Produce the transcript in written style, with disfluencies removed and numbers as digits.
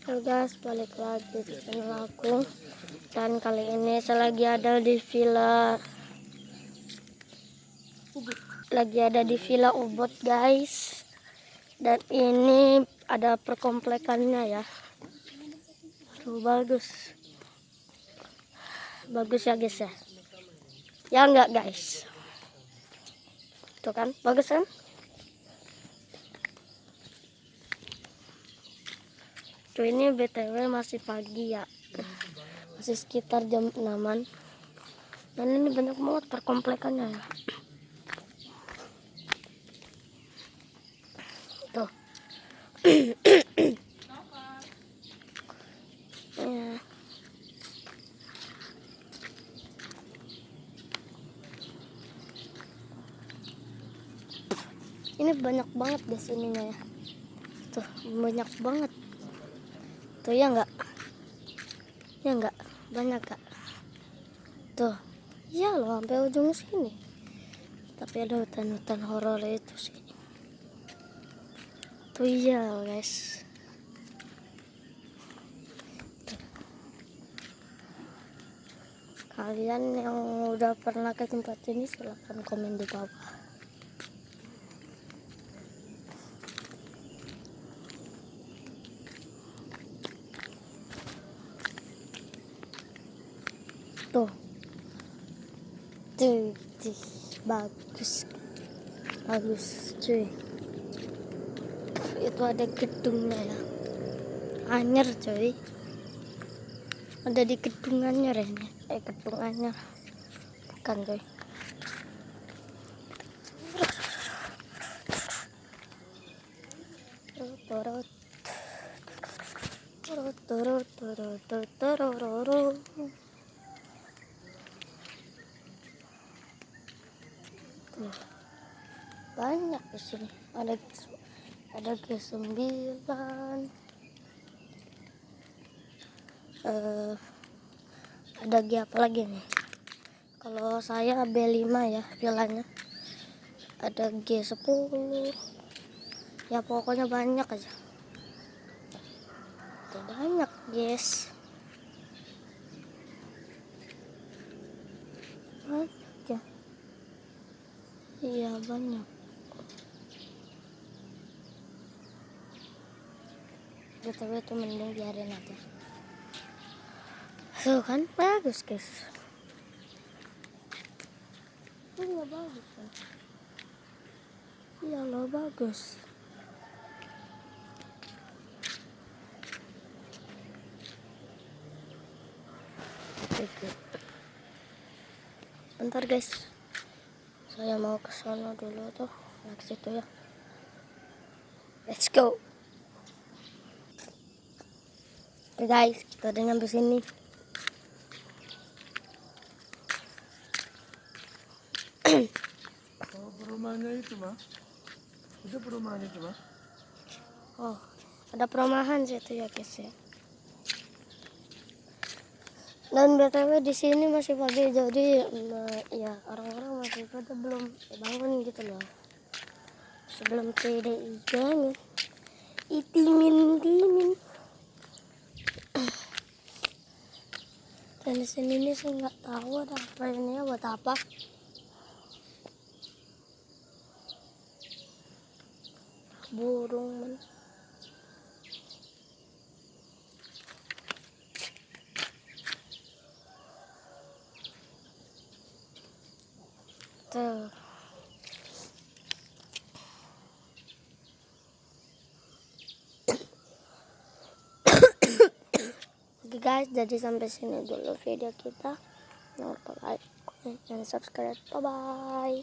Halo guys, balik lagi di channel aku. Dan kali ini saya lagi ada di villa Ubud guys. Dan ini ada perkomplekannya ya. Tuh bagus. Bagus ya guys ya. Ya enggak guys. Tuh kan, bagus kan? Tuh ini BTW masih pagi ya. Masih sekitar jam 6-an. Dan ini banyak banget perkomplekannya ya. Tuh. Ya. Ini banyak banget di sininya ya. Tuh, banyak banget. Tuh ya enggak? Ya enggak? Banyak kak. Tuh. Ya loh sampai ujung sini. Tapi ada hutan-hutan horor itu sih. Tuh iya guys. Tuh. Kalian yang udah pernah ke tempat ini silahkan komen di bawah. Tuh. Tuh, bagus. Bagus cuy. Itu ada gedungnya ya. Anyer cuy. Ada di gedung Anyer ini. Gedung Anyer. Bukan cuy. Turut. Banyak di sini. Ada G9. Ada G apa lagi nih? Kalau saya B5 ya villanya. Ada G10. Ya pokoknya banyak aja. Tuh, banyak guys. Banyak ya. Iya banyak. BTW itu mending biarin aja. Tuh kan bagus guys. Iya bagus kan. Iya loh bagus. Oke. Bentar guys. Saya mau ke sana dulu tuh. Nah, ke situ ya. Let's go. Oke guys, kita udah nyampe sini. Oh, perumahannya itu mah. Itu perumahan itu mah. Oh, ada perumahan situ ya guys ya. Dan BTW di sini masih pagi, jadi ya orang-orang masih pada belum bangun gitu loh. Sebelum TDI itimin. Dan di sini nih saya nggak tahu ada apa ini ya, buat apa. Burung man. Tuh. Oke guys, jadi sampai sini dulu video kita. Jangan lupa like, comment, dan subscribe. Bye bye.